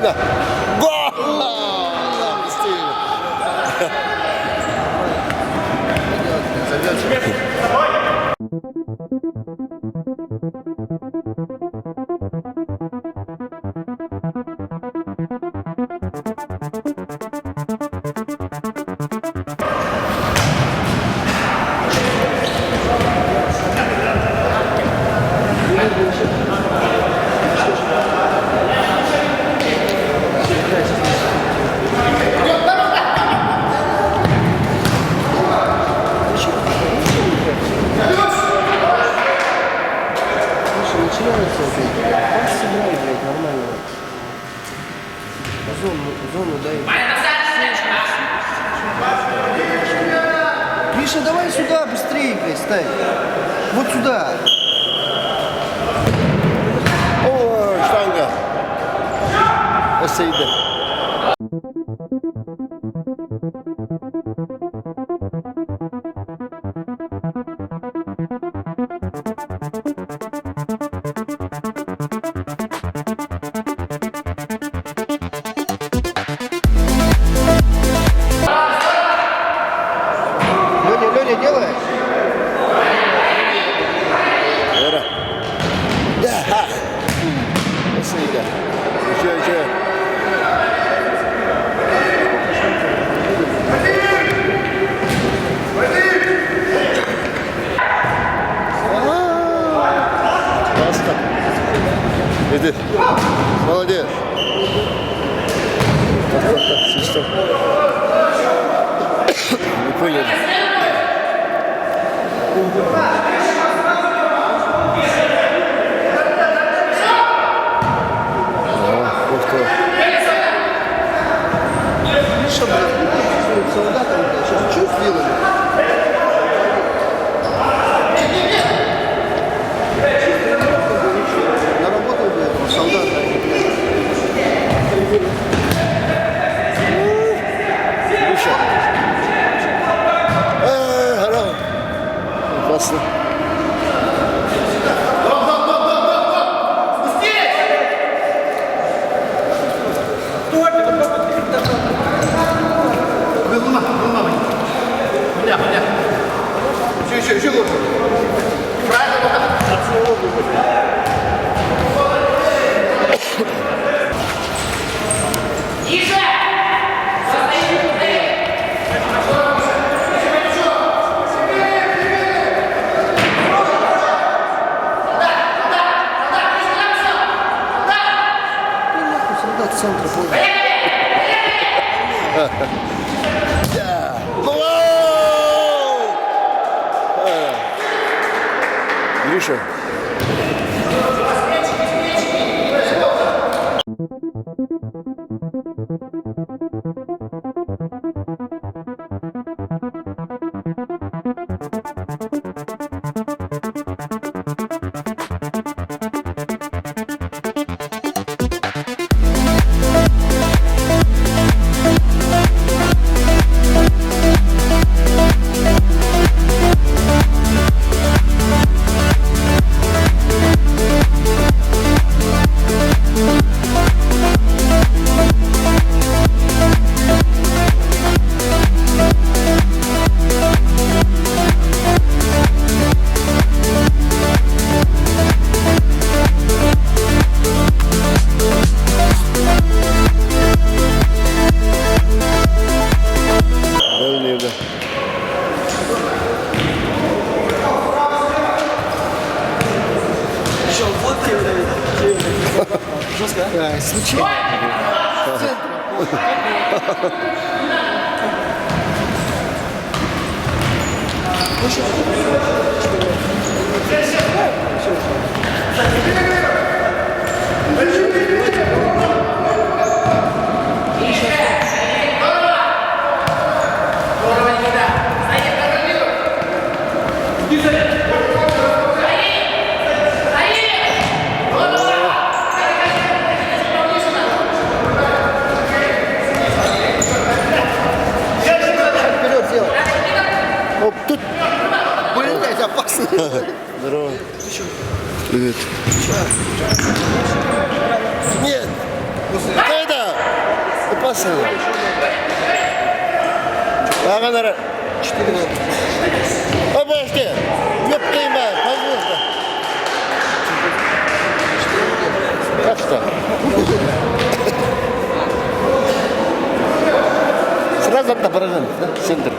Да. Гол! Быстрее. Зону дай. Миша, давай сюда быстрее, блядь, ставь. Вот сюда. О, штанга. Осейде. Леня, делай. Вера. Да. Осейде. Еще. Баста. Иди. Молодец. Так, систем. Не понял. Миша, блядь, солдатам, блядь, сейчас что сделали? Наработал, блядь, солдата. Миша. Хорошо. Классно. Еще лучше. Правильно, Тише! Солдат в центре, понял. Гриша. Жестко, да? Да, случайно. Вперед делай. Оп, тут. Блять, опасно. Здорово. Привет. Нет. Кайда? Опасно. Ағанара. 4-0. Обожди. Ёптайма, пожалуйста. Как что? Сразу отображен, да? Центр.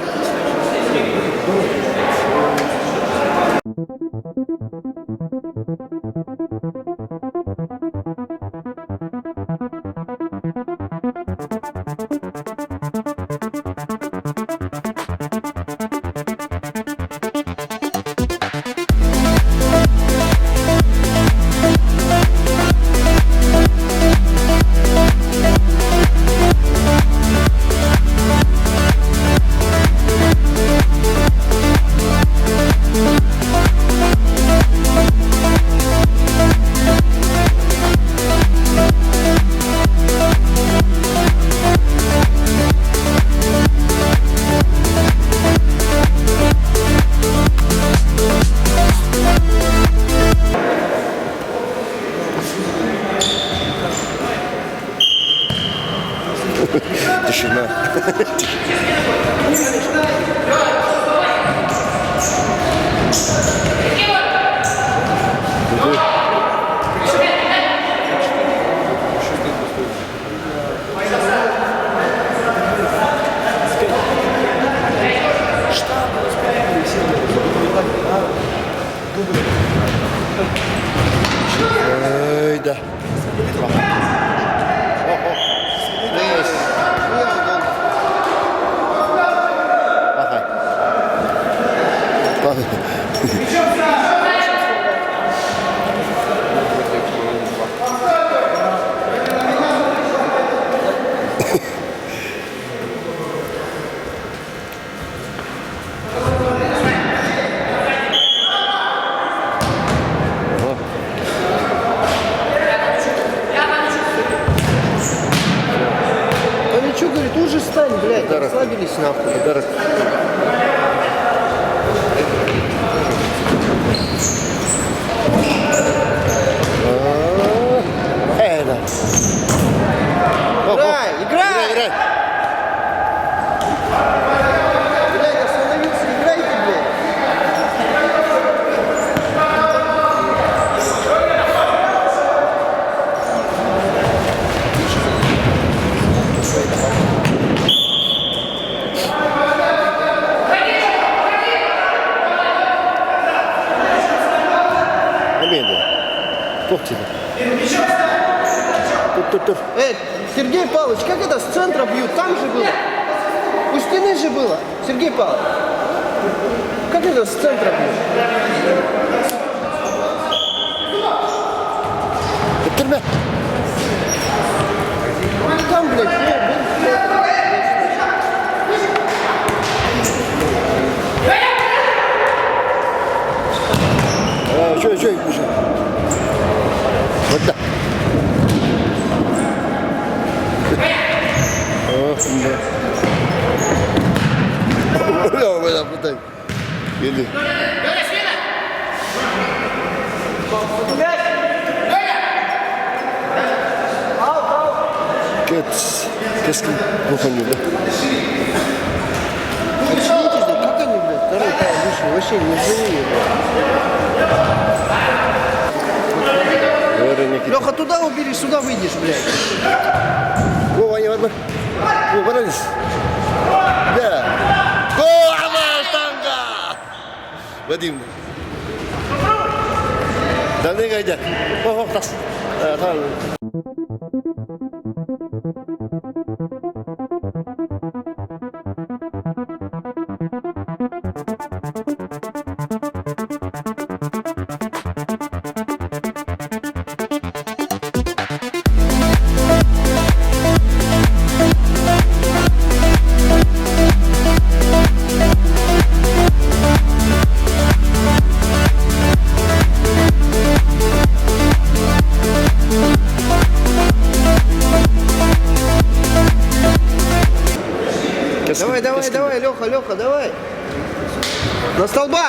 Тишина. Ой, да. А что, говорит, уже стань, блядь, Подарок. расслабились нахуй. Подарок. Да. Играй, играй! Играй. Блядь, остановился, играйте, блядь. Амелия. Кто тебе? Тут. Сергей Павлович, как это с центра бьют? Там же было. У стены же было. Сергей Павлович. Как это с центра бьют? Bitirme. Там, блядь, Что? Вот так. Да. Или. Qu'est-ce qu'il faut Очнитесь, да как они, блядь, второй тайм вышли, вообще не живые, блядь. Леха, туда убери, сюда выйдешь, блядь. Вова, не возьми. О, боролись. Да. О, штанга! Вадим. Давненько идет. О, тас. Давай, Леха, давай. На столба!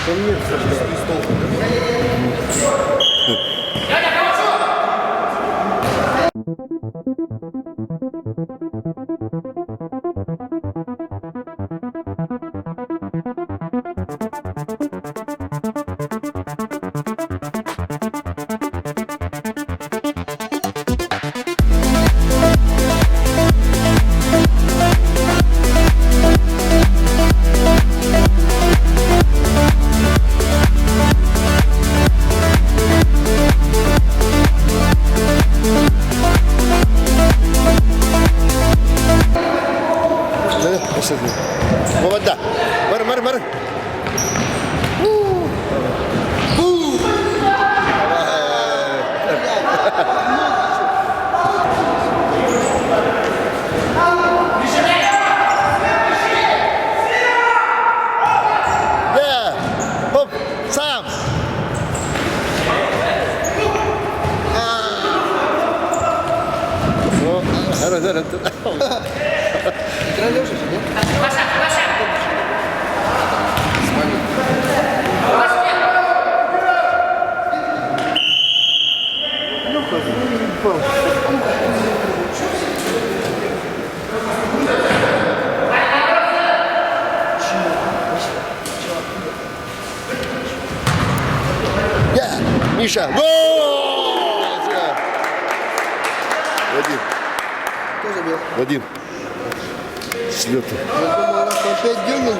Помнится, блядь. Посмотри. Молода. Мар. Да. Оп, сам. Зараз. Игра лежишь, нет? Я. Миша. Гол! Вадим. Кто забил? Вадим. С лету. Я думал, раз он 5 дюймов.